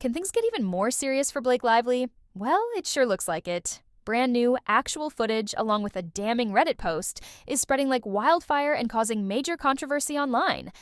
Can things get even more serious for Blake Lively? Well, it sure looks like it. Brand new, actual footage, along with a damning Reddit post, is spreading like wildfire and causing major controversy online.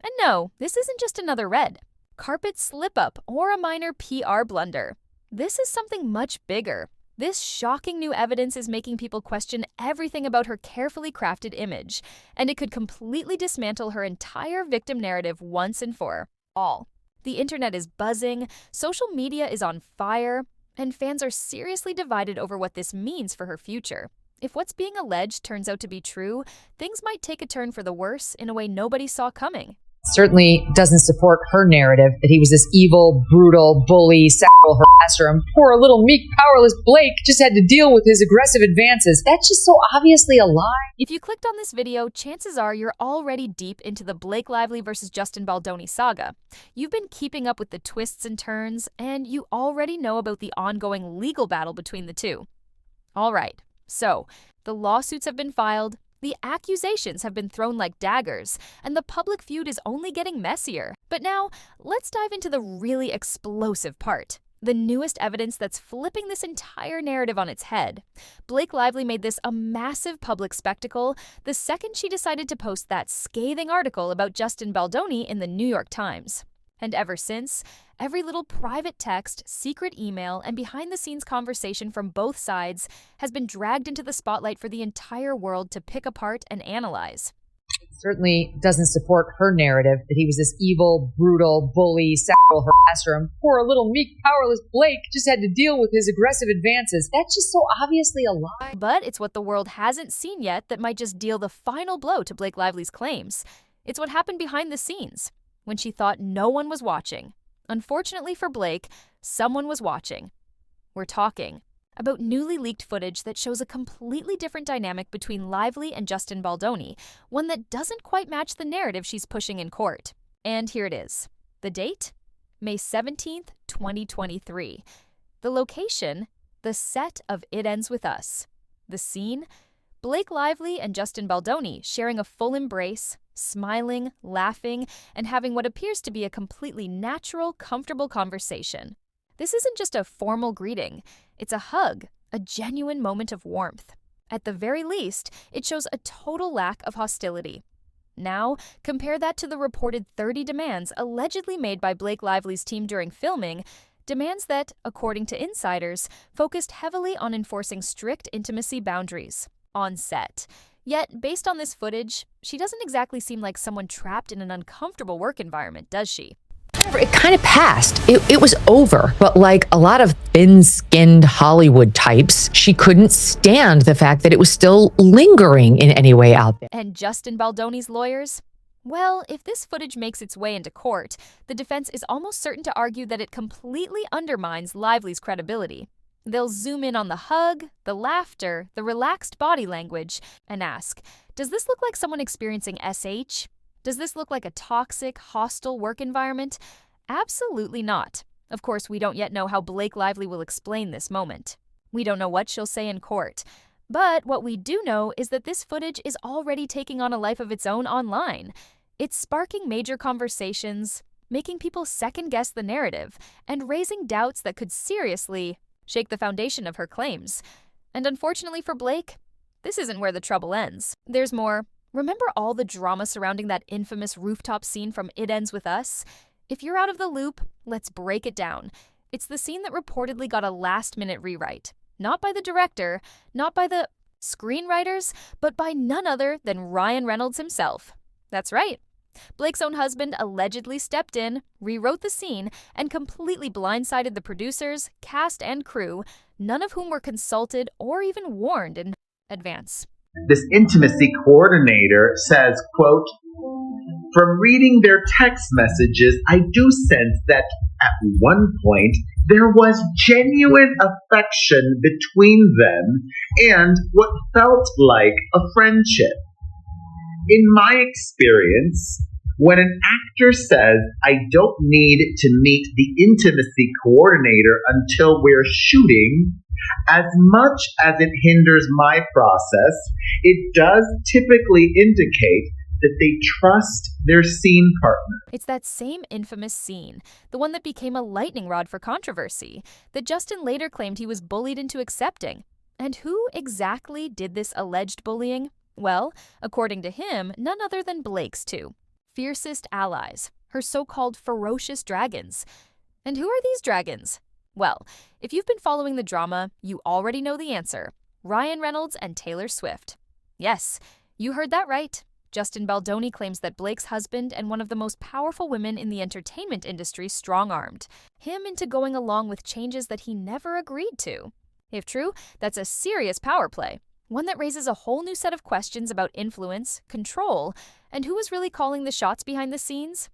And no, this isn't just another red, carpet slip-up, or a minor PR blunder. This is something much bigger. This shocking new evidence is making people question everything about her carefully crafted image, and it could completely dismantle her entire victim narrative once and for all. The internet is buzzing, social media is on fire, and fans are seriously divided over what this means for her future. If what's being alleged turns out to be true, things might take a turn for the worse in a way nobody saw coming. Certainly doesn't support her narrative that he was this evil, brutal, bully, sexual harasser, and poor little meek, powerless Blake just had to deal with his aggressive advances. That's just so obviously a lie. If you clicked on this video, chances are you're already deep into the Blake Lively versus Justin Baldoni saga. You've been keeping up with the twists and turns, and you already know about the ongoing legal battle between the two. All right, so the lawsuits have been filed, the accusations have been thrown like daggers, and the public feud is only getting messier. But now, let's dive into the really explosive part. The newest evidence that's flipping this entire narrative on its head. Blake Lively made this a massive public spectacle the second she decided to post that scathing article about Justin Baldoni in the New York Times. And ever since, every little private text, secret email, and behind-the-scenes conversation from both sides has been dragged into the spotlight for the entire world to pick apart and analyze. Certainly doesn't support her narrative that he was this evil, brutal, bully, sexual harasser, and poor little meek, powerless Blake just had to deal with his aggressive advances. That's just so obviously a lie. But it's what the world hasn't seen yet that might just deal the final blow to Blake Lively's claims. It's what happened behind the scenes, when she thought no one was watching. Unfortunately for Blake, someone was watching. We're talking about newly leaked footage that shows a completely different dynamic between Lively and Justin Baldoni, one that doesn't quite match the narrative she's pushing in court. And here it is. The date? May 17th, 2023. The location? The set of It Ends With Us. The scene? Blake Lively and Justin Baldoni sharing a full embrace, smiling, laughing, and having what appears to be a completely natural, comfortable conversation. This isn't just a formal greeting. It's a hug, a genuine moment of warmth. At the very least, it shows a total lack of hostility. Now, compare that to the reported 30 demands allegedly made by Blake Lively's team during filming, demands that, according to insiders, focused heavily on enforcing strict intimacy boundaries on set. Yet, based on this footage, she doesn't exactly seem like someone trapped in an uncomfortable work environment, does she? It kind of passed. It was over. But like a lot of thin-skinned Hollywood types, she couldn't stand the fact that it was still lingering in any way out there. And Justin Baldoni's lawyers? Well, if this footage makes its way into court, the defense is almost certain to argue that it completely undermines Lively's credibility. They'll zoom in on the hug, the laughter, the relaxed body language, and ask, does this look like someone experiencing SH? Does this look like a toxic, hostile work environment? Absolutely not. Of course, we don't yet know how Blake Lively will explain this moment. We don't know what she'll say in court. But what we do know is that this footage is already taking on a life of its own online. It's sparking major conversations, making people second-guess the narrative, and raising doubts that could seriously shake the foundation of her claims. And unfortunately for Blake, this isn't where the trouble ends. There's more. Remember all the drama surrounding that infamous rooftop scene from It Ends With Us? If you're out of the loop, let's break it down. It's the scene that reportedly got a last-minute rewrite. Not by the director, not by the screenwriters, but by none other than Ryan Reynolds himself. That's right. Blake's own husband allegedly stepped in, rewrote the scene, and completely blindsided the producers, cast, and crew, none of whom were consulted or even warned in advance. This intimacy coordinator says, quote, "From reading their text messages, I do sense that at one point there was genuine affection between them and what felt like a friendship. In my experience, when an actor says, I don't need to meet the intimacy coordinator until we're shooting, as much as it hinders my process, it does typically indicate that they trust their scene partner. It's that same infamous scene, the one that became a lightning rod for controversy, that Justin later claimed he was bullied into accepting. And who exactly did this alleged bullying? Well, according to him, none other than Blake's two fiercest allies, her so-called ferocious dragons. And who are these dragons? Well, if you've been following the drama, you already know the answer. Ryan Reynolds and Taylor Swift. Yes, you heard that right. Justin Baldoni claims that Blake's husband and one of the most powerful women in the entertainment industry strong-armed him into going along with changes that he never agreed to. If true, that's a serious power play, one that raises a whole new set of questions about influence, control, and who is really calling the shots behind the scenes.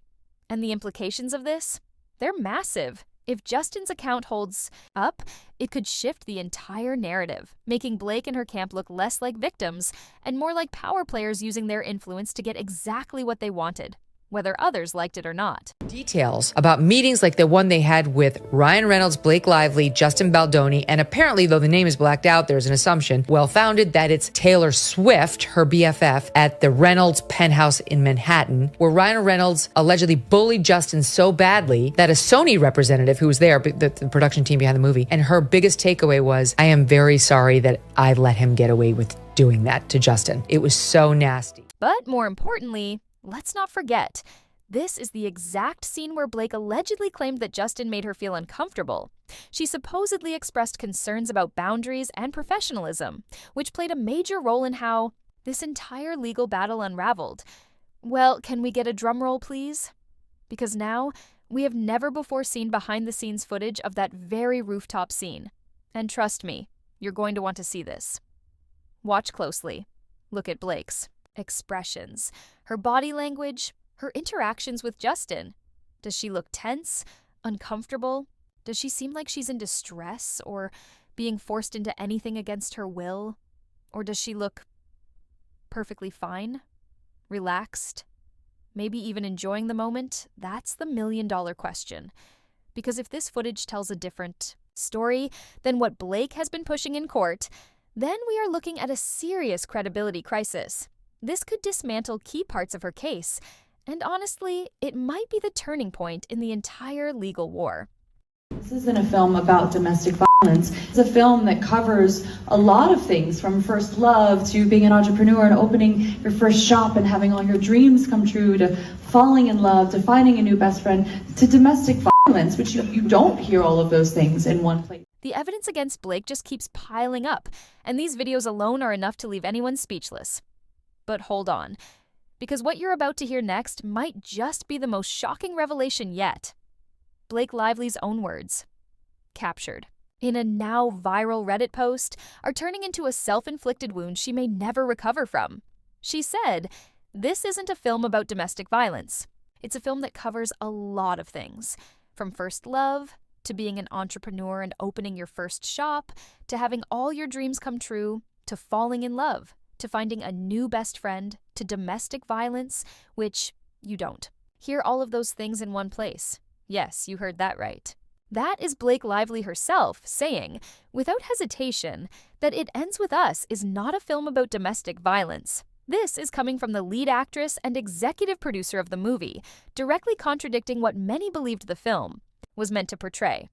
And the implications of this? They're massive. If Justin's account holds up, it could shift the entire narrative, making Blake and her camp look less like victims and more like power players using their influence to get exactly what they wanted, whether others liked it or not. Details about meetings like the one they had with Ryan Reynolds, Blake Lively, Justin Baldoni, and apparently, though the name is blacked out, there's an assumption, well-founded, that it's Taylor Swift, her BFF, at the Reynolds penthouse in Manhattan, where Ryan Reynolds allegedly bullied Justin so badly that a Sony representative who was there, the production team behind the movie, and her biggest takeaway was, I am very sorry that I let him get away with doing that to Justin. It was so nasty. But more importantly, let's not forget, this is the exact scene where Blake allegedly claimed that Justin made her feel uncomfortable. She supposedly expressed concerns about boundaries and professionalism, which played a major role in how this entire legal battle unraveled. Well, can we get a drum roll, please? Because now, we have never before seen behind-the-scenes footage of that very rooftop scene. And trust me, you're going to want to see this. Watch closely. Look at Blake's expressions, her body language, her interactions with Justin. Does she look tense, uncomfortable? Does she seem like she's in distress or being forced into anything against her will? Or does she look perfectly fine, relaxed, maybe even enjoying the moment? That's the million-dollar question. Because if this footage tells a different story than what Blake has been pushing in court, then we are looking at a serious credibility crisis. This could dismantle key parts of her case, and honestly, it might be the turning point in the entire legal war. This isn't a film about domestic violence. It's a film that covers a lot of things, from first love to being an entrepreneur and opening your first shop and having all your dreams come true, to falling in love, to finding a new best friend, to domestic violence, which you don't hear all of those things in one place. The evidence against Blake just keeps piling up, and these videos alone are enough to leave anyone speechless. But hold on, because what you're about to hear next might just be the most shocking revelation yet. Blake Lively's own words, captured in a now viral Reddit post, are turning into a self-inflicted wound she may never recover from. She said, "This isn't a film about domestic violence. It's a film that covers a lot of things, from first love, to being an entrepreneur and opening your first shop, to having all your dreams come true, to falling in love, to finding a new best friend, to domestic violence, which you don't. Hear all of those things in one place. Yes, you heard that right." That is Blake Lively herself saying, without hesitation, that It Ends With Us is not a film about domestic violence. This is coming from the lead actress and executive producer of the movie, directly contradicting what many believed the film was meant to portray.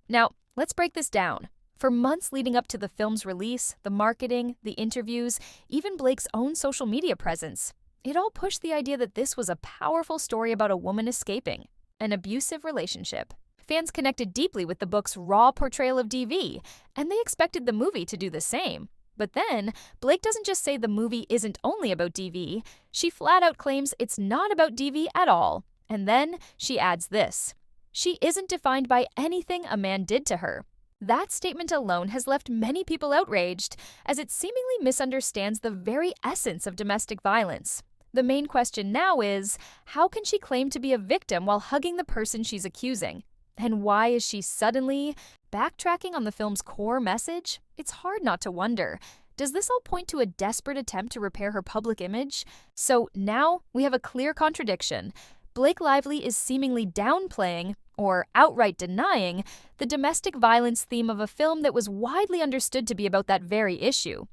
Now, let's break this down. For months leading up to the film's release, the marketing, the interviews, even Blake's own social media presence, it all pushed the idea that this was a powerful story about a woman escaping an abusive relationship. Fans connected deeply with the book's raw portrayal of DV, and they expected the movie to do the same. But then, Blake doesn't just say the movie isn't only about DV, she flat out claims it's not about DV at all. And then she adds this: she isn't defined by anything a man did to her. That statement alone has left many people outraged, as it seemingly misunderstands the very essence of domestic violence. The main question now is, how can she claim to be a victim while hugging the person she's accusing? And why is she suddenly backtracking on the film's core message? It's hard not to wonder. Does this all point to a desperate attempt to repair her public image? So now we have a clear contradiction. Blake Lively is seemingly downplaying, or outright denying, the domestic violence theme of a film that was widely understood to be about that very issue.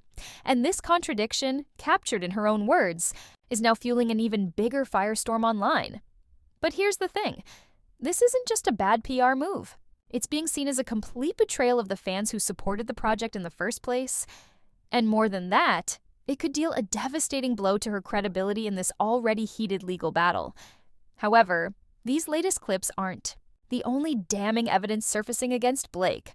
And this contradiction, captured in her own words, is now fueling an even bigger firestorm online. But here's the thing. This isn't just a bad PR move. It's being seen as a complete betrayal of the fans who supported the project in the first place. And more than that, it could deal a devastating blow to her credibility in this already heated legal battle. However, these latest clips aren't the only damning evidence surfacing against Blake.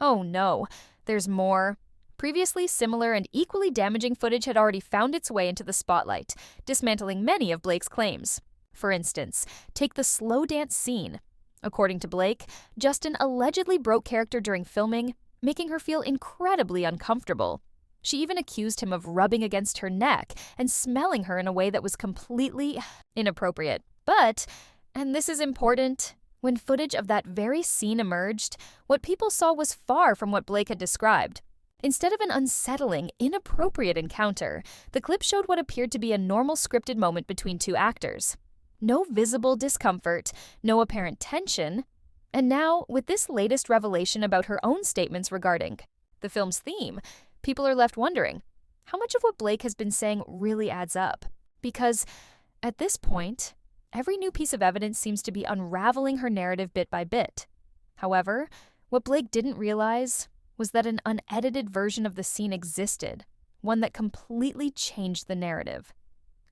Oh no, there's more. Previously similar and equally damaging footage had already found its way into the spotlight, dismantling many of Blake's claims. For instance, take the slow dance scene. According to Blake, Justin allegedly broke character during filming, making her feel incredibly uncomfortable. She even accused him of rubbing against her neck and smelling her in a way that was completely inappropriate. But, and this is important, when footage of that very scene emerged, what people saw was far from what Blake had described. Instead of an unsettling, inappropriate encounter, the clip showed what appeared to be a normal scripted moment between two actors. No visible discomfort, no apparent tension, and now, with this latest revelation about her own statements regarding the film's theme, people are left wondering, how much of what Blake has been saying really adds up? Because, at this point, every new piece of evidence seems to be unraveling her narrative bit by bit. However, what Blake didn't realize was that an unedited version of the scene existed, one that completely changed the narrative.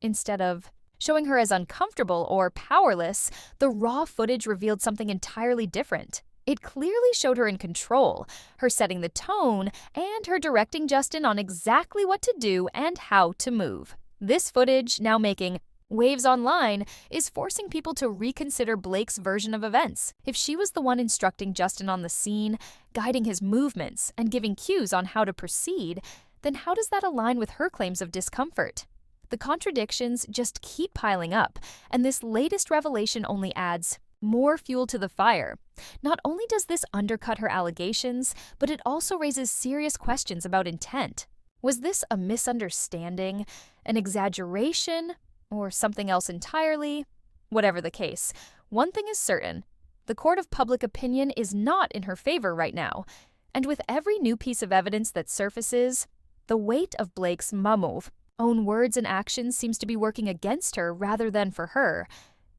Instead of showing her as uncomfortable or powerless, the raw footage revealed something entirely different. It clearly showed her in control, her setting the tone, and her directing Justin on exactly what to do and how to move. This footage, now making waves online, is forcing people to reconsider Blake's version of events. If she was the one instructing Justin on the scene, guiding his movements, and giving cues on how to proceed, then how does that align with her claims of discomfort? The contradictions just keep piling up, and this latest revelation only adds more fuel to the fire. Not only does this undercut her allegations, but it also raises serious questions about intent. Was this a misunderstanding, an exaggeration, or something else entirely? Whatever the case, one thing is certain. The court of public opinion is not in her favor right now, and with every new piece of evidence that surfaces, the weight of Blake's own words and actions seems to be working against her rather than for her.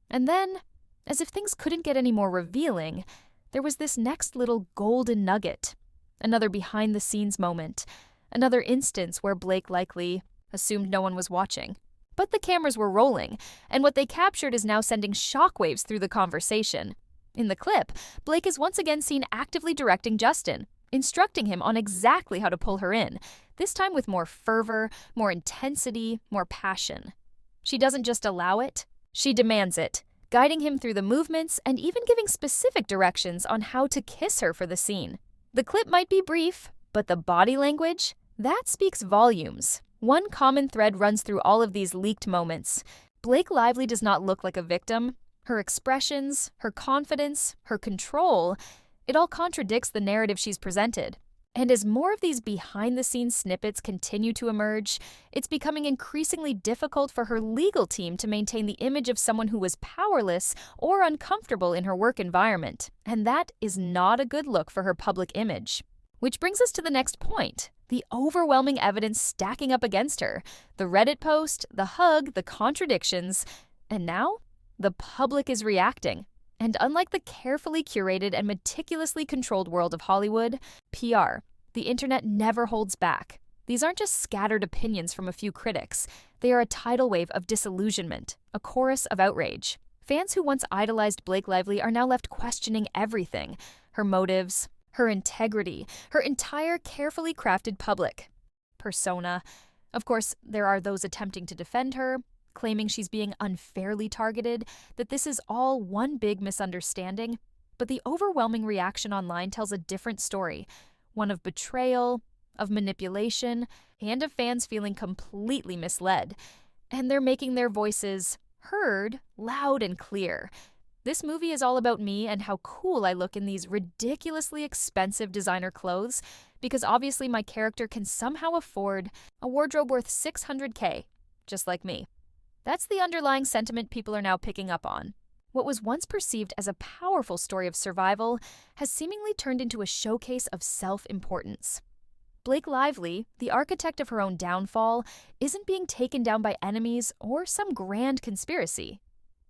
And then, as if things couldn't get any more revealing, there was this next little golden nugget. Another behind-the-scenes moment. Another instance where Blake likely assumed no one was watching. But the cameras were rolling, and what they captured is now sending shockwaves through the conversation. In the clip, Blake is once again seen actively directing Justin, instructing him on exactly how to pull her in, this time with more fervor, more intensity, more passion. She doesn't just allow it, she demands it, guiding him through the movements and even giving specific directions on how to kiss her for the scene. The clip might be brief, but the body language, that speaks volumes. One common thread runs through all of these leaked moments. Blake Lively does not look like a victim. Her expressions, her confidence, her control, it all contradicts the narrative she's presented. And as more of these behind-the-scenes snippets continue to emerge, it's becoming increasingly difficult for her legal team to maintain the image of someone who was powerless or uncomfortable in her work environment. And that is not a good look for her public image. Which brings us to the next point. The overwhelming evidence stacking up against her, the Reddit post, the hug, the contradictions, and now the public is reacting. And unlike the carefully curated and meticulously controlled world of Hollywood, PR, the internet never holds back. These aren't just scattered opinions from a few critics. They are a tidal wave of disillusionment, a chorus of outrage. Fans who once idolized Blake Lively are now left questioning everything, her motives, her integrity, her entire carefully crafted public persona. Of course, there are those attempting to defend her, claiming she's being unfairly targeted, that this is all one big misunderstanding. But the overwhelming reaction online tells a different story, one of betrayal, of manipulation, and of fans feeling completely misled. And they're making their voices heard loud and clear. This movie is all about me and how cool I look in these ridiculously expensive designer clothes, because obviously my character can somehow afford a wardrobe worth $600K, just like me. That's the underlying sentiment people are now picking up on. What was once perceived as a powerful story of survival has seemingly turned into a showcase of self-importance. Blake Lively, the architect of her own downfall, isn't being taken down by enemies or some grand conspiracy.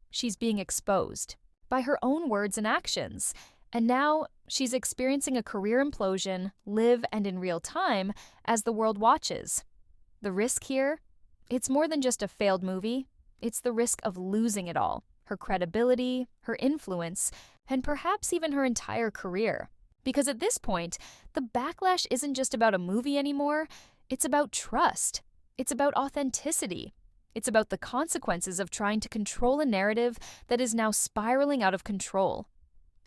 She's being exposed by her own words and actions, and now she's experiencing a career implosion, live and in real time, as the world watches. The risk here? It's more than just a failed movie. It's the risk of losing it all, her credibility, her influence, and perhaps even her entire career. Because at this point, the backlash isn't just about a movie anymore, it's about trust. It's about authenticity. It's about the consequences of trying to control a narrative that is now spiraling out of control.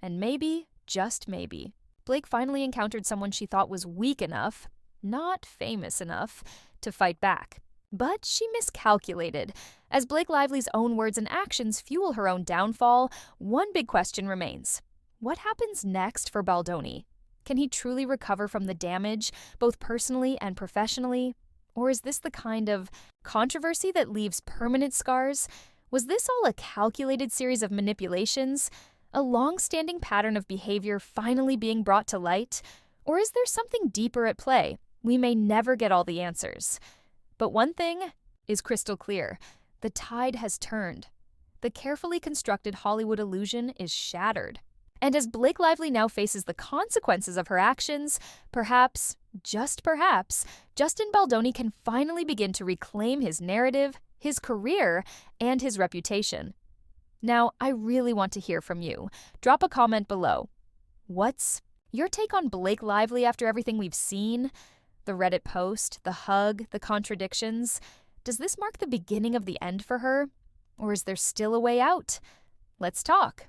And maybe, just maybe, Blake finally encountered someone she thought was weak enough, not famous enough, to fight back. But she miscalculated. As Blake Lively's own words and actions fuel her own downfall, one big question remains. What happens next for Baldoni? Can he truly recover from the damage, both personally and professionally? Or is this the kind of controversy that leaves permanent scars? Was this all a calculated series of manipulations? A long-standing pattern of behavior finally being brought to light? Or is there something deeper at play? We may never get all the answers. But one thing is crystal clear. The tide has turned. The carefully constructed Hollywood illusion is shattered. And as Blake Lively now faces the consequences of her actions, perhaps, just perhaps, Justin Baldoni can finally begin to reclaim his narrative, his career, and his reputation. Now, I really want to hear from you. Drop a comment below. What's your take on Blake Lively after everything we've seen? The Reddit post, the hug, the contradictions. Does this mark the beginning of the end for her? Or is there still a way out? Let's talk.